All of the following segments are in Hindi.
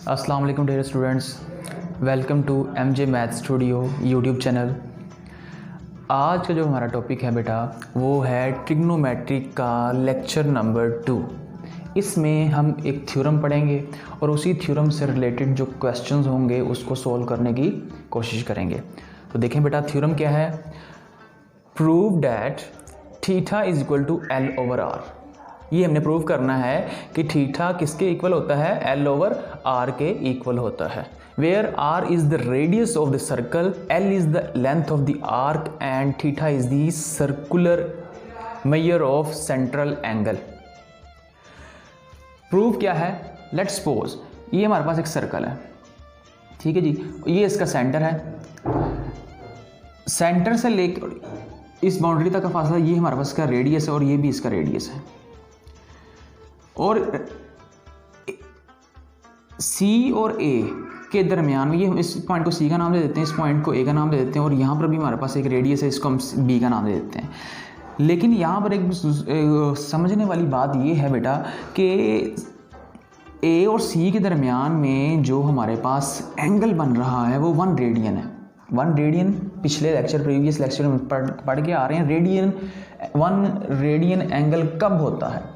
अस्सलाम वालेकुम dear students, welcome to MJ math studio YouTube channel. आज का जो हमारा टॉपिक है बेटा वो है ट्रिग्नोमेट्री का लेक्चर नंबर 2। इसमें हम एक थ्योरम पढ़ेंगे और उसी थ्योरम से रिलेटेड जो क्वेश्चंस होंगे उसको सॉल्व करने की कोशिश करेंगे। तो देखें बेटा, थ्योरम क्या है। Prove that theta is equal to L over R। ये हमने प्रूव करना है कि थीटा किसके इक्वल होता है, L ओवर R के इक्वल होता है। Where R is the radius of the circle, L is the length of the arc and theta is the circular measure of central angle. Prove क्या है, लेट्स सपोज ये हमारे पास एक सर्कल है, ठीक है जी। ये इसका सेंटर है, सेंटर से लेकर इस बाउंड्री तक का फासला ये हमारे पास इसका रेडियस है और ये भी इसका रेडियस है। और C और A के दरमियान में, ये इस पॉइंट को C का नाम दे देते हैं, इस पॉइंट को A का नाम दे देते हैं, और यहाँ पर भी हमारे पास एक रेडियस है, इसको हम B का नाम दे देते हैं। लेकिन यहाँ पर एक समझने वाली बात ये है बेटा कि A और C के दरमियान में जो हमारे पास एंगल बन रहा है वो 1 रेडियन है। 1 रेडियन प्रीवियस लेक्चर में पढ़ के आ रहे हैं। 1 रेडियन एंगल कब होता है?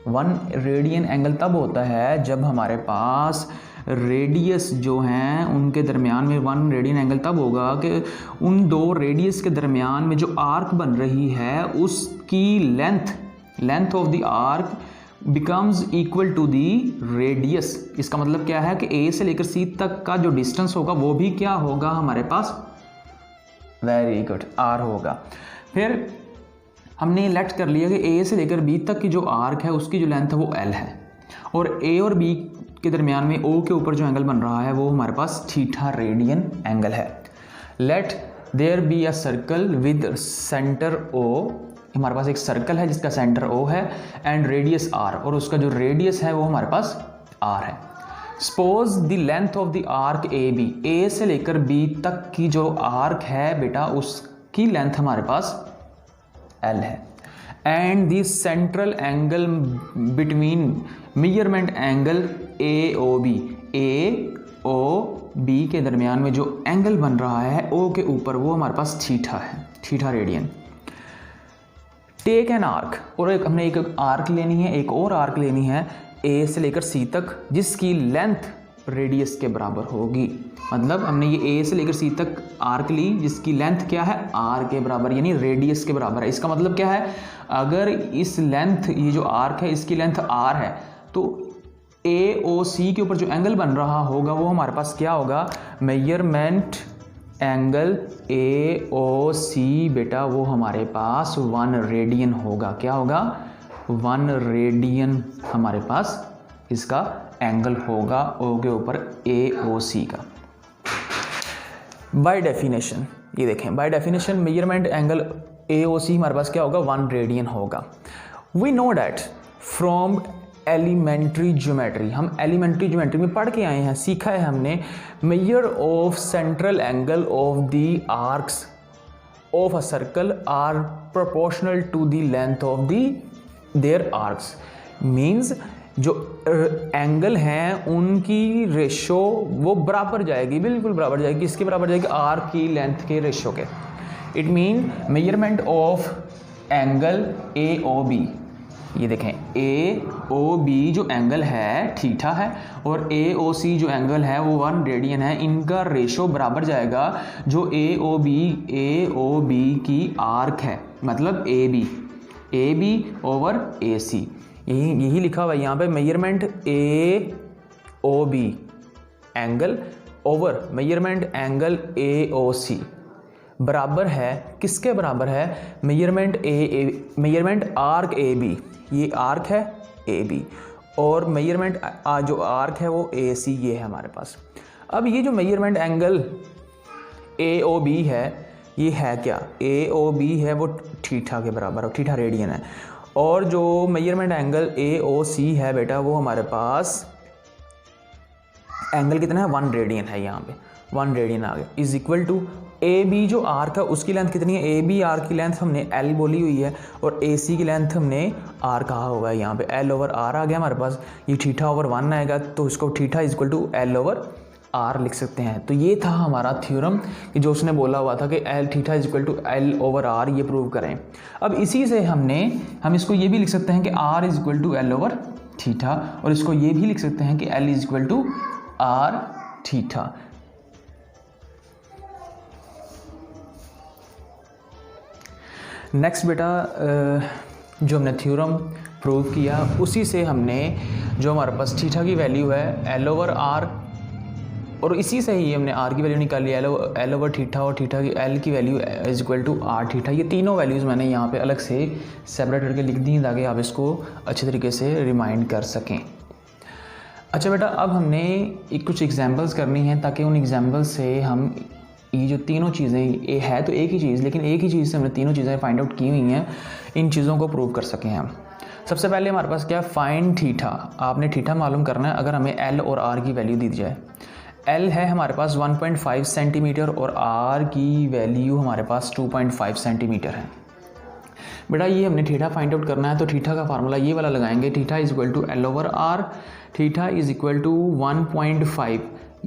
1 रेडियन एंगल तब होता है जब हमारे पास रेडियस जो हैं उनके दरमियान में 1 रेडियन एंगल तब होगा कि उन दो रेडियस के दरमियान में जो आर्क बन रही है उसकी length of the arc becomes equal to the radius. इसका मतलब क्या है कि A से लेकर C तक का जो डिस्टेंस होगा वो भी क्या होगा हमारे पास, वेरी गुड, R होगा। फिर हमने लेट कर लिया कि A से लेकर B तक की जो आर्क है उसकी जो लेंथ है वो L है, और A और B के दरमियान में O के ऊपर जो एंगल बन रहा है वो हमारे पास थीटा रेडियन एंगल है। Let there be a circle with centre O। हमारे पास एक सर्कल है जिसका सेंटर O है एंड रेडियस R, और उसका जो रेडियस है वो हमारे पास R है। Suppose the length of the arc AB, A से लेकर B तक की जो आर्क है बेटा उसकी लेंथ हमारे पास L है, and the central angle between measurement angle AOB, AOB के दरमियान में जो एंगल बन रहा है O के ऊपर वो हमारे पास थीटा है, theta radian. Take an arc, और हमने एक आर्क लेनी है, एक और आर्क लेनी है A से लेकर C तक जिसकी लेंथ रेडियस के बराबर होगी। मतलब हमने ये A से लेकर C तक आर्क ली जिसकी लेंथ क्या है, R के बराबर, यानी रेडियस के बराबर है। इसका मतलब क्या है, अगर इस लेंथ, ये जो आर्क है इसकी लेंथ R है तो AOC के ऊपर जो एंगल बन रहा होगा वो हमारे पास क्या होगा, मेजरमेंट एंगल AOC बेटा वो हमारे पास 1 रेडियन होगा। क्या होगा, 1 रेडियन हमारे पास इसका एंगल होगा O के ऊपर AOC का। बाय डेफिनेशन, ये देखें, by definition measurement angle AOC हमारे पास क्या होगा, 1 रेडियन होगा। We know that from elementary geometry, हम एलिमेंट्री ज्योमेट्री में पढ़ के आए हैं, सीखा है हमने, measure of central angle of the arcs of a circle are proportional to the length of the their arcs. Means जो एंगल हैं उनकी रेशो वो बराबर जाएगी, बिल्कुल बराबर जाएगी। इसके बराबर जाएगी, आर्क की लेंथ के रेशो के। It mean measurement of angle AOB, ये देखें AOB जो एंगल है थीटा है और AOC जो एंगल है वो 1 रेडियन है। इनका रेशो बराबर जाएगा जो AOB की आर्क है, मतलब AB ओवर AC। यही लिखा हुआ है यहाँ पे, measurement AOB angle over measurement angle AOC बराबर है, किसके बराबर है, मेजरमेंट आर्क AB, ये आर्क है AB, और मेजरमेंट जो आर्क है वो AC, ये है हमारे पास। अब ये जो मेजरमेंट एंगल AOB है ये है क्या, AOB है वो थीटा के बराबर, थीटा रेडियन है, और जो मेजरमेंट एंगल AOC है बेटा वो हमारे पास एंगल कितना है, 1 रेडियन है यहाँ पे। 1 रेडियन आ गया, is equal to A B जो आर का उसकी लेंथ कितनी है, ए बी आर की लेंथ हमने एल बोली हुई है और ए सी की लेंथ हमने आर कहा होगा है। यहाँ पे एल ओवर आर आ गया हमारे पास, ये थीटा ओवर 1 आएगा तो इसको theta is equal to L over R लिख सकते हैं। तो ये था हमारा थ्योरम कि जो उसने बोला हुआ था कि L theta is equal to L over R, ये प्रूव करें। अब इसी से हम इसको ये भी लिख सकते हैं कि R is equal to L over theta, और इसको ये भी लिख सकते हैं कि L is equal to R theta. Next बेटा जो हमने थ्योरम प्रूव किया उसी से हमने जो हमारे पास थीटा की वैल्यू है एल ओवर आर, और इसी से ही हमने आर की वैल्यू निकाली एल ओवर थीटा, और थीटा की एल की value is equal to R theta. ये तीनों वैल्यूज़ मैंने यहाँ पे अलग से सेपरेट करके लिख दी ताकि आप इसको अच्छे तरीके से रिमाइंड कर सकें। अच्छा बेटा, अब हमने कुछ एग्जांपल्स करनी हैं ताकि उन एग्जांपल से हम ये जो तीनों चीज़ें ये है तो एक ही चीज़, लेकिन एक ही चीज़ से हमने तीनों चीज़ें फाइंड आउट की हुई हैं, इन चीज़ों को प्रूव कर सकें हम। सबसे पहले हमारे पास क्या है, फाइंड थीटा। आपने थीटा मालूम करना है अगर हमें एल और आर की वैल्यू दी जाए। एल है हमारे पास 1.5 सेंटीमीटर और आर की वैल्यू हमारे पास 2.5 सेंटीमीटर है। बेटा ये हमने थीटा फाइंड आउट करना है तो थीटा का फार्मूला ये वाला लगाएंगे, theta is equal to L over R, theta is equal to 1.5।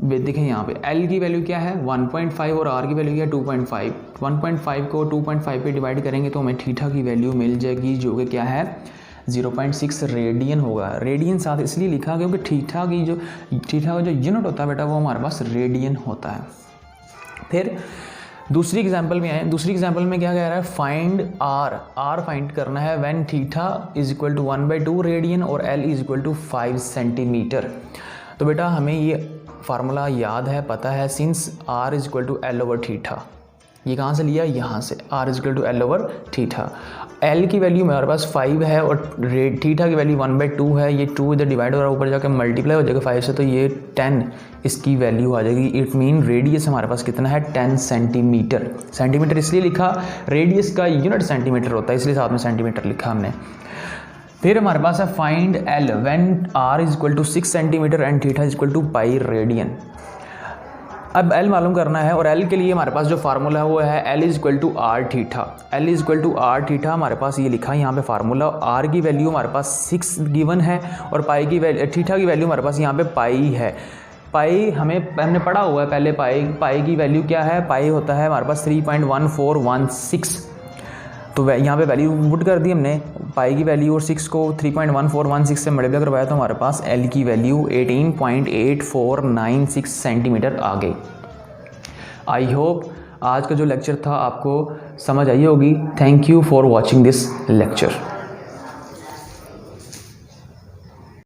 देखें यहाँ पे L की वैल्यू क्या है 1.5 और R की वैल्यू क्या है 2.5। 1.5 को 2.5 पे डिवाइड करेंगे तो हमें थीटा की वैल्यू मिल जाएगी जो कि क्या है 0.6 रेडियन होगा। रेडियन साथ इसलिए लिखा क्योंकि थीटा का जो यूनिट होता है बेटा वो हमारे पास रेडियन होता है। फिर दूसरी एग्जांपल में आए, दूसरी एग्जांपल में क्या कह रहा है, फाइंड आर फाइंड करना है when theta is equal to 1/2 radian और L is equal to 5 centimetre. तो बेटा हमें ये फार्मूला याद है, पता है, since R is equal to L over theta. ये कहाँ से लिया, यहाँ से, R is equal to L over theta. L की वैल्यू मेरे पास 5 है और थीटा की वैल्यू 1/2 है। ये 2 इधर डिवाइड हो रहा है, ऊपर जाकर मल्टीप्लाई हो जाएगा 5 से, तो ये 10 इसकी वैल्यू आ जाएगी। इट मीन रेडियस हमारे पास कितना है 10 सेंटीमीटर। सेंटीमीटर इसलिए लिखा, रेडियस का यूनिट सेंटीमीटर होता है इसलिए साथ में सेंटीमीटर लिखा हमने। फिर हमारे पास है find L when R is equal to 6 centimetre and theta is equal to pi radian. अब एल मालूम करना है और एल के लिए हमारे पास जो फार्मूला है वो है L is equal to R theta. L is equal to R theta हमारे पास ये लिखा है यहाँ पे फार्मूला। आर की वैल्यू हमारे पास 6 गिवन है और पाई की वैल्यू थीटा की वैल्यू हमारे पास यहाँ पे पाई है। पाई हमने पढ़ा हुआ है पहले, पाई की वैल्यू क्या है, पाई होता है हमारे पास 3.1416। तो यहाँ पे वैल्यू पुट कर दी हमने, पाई की वैल्यू और 6 को 3.1416 से मल्टीप्लाई करवाया तो हमारे पास एल की वैल्यू 18.8496 सेंटीमीटर आ गई। आई होप आज का जो लेक्चर था आपको समझ आई होगी। Thank you for watching this lecture.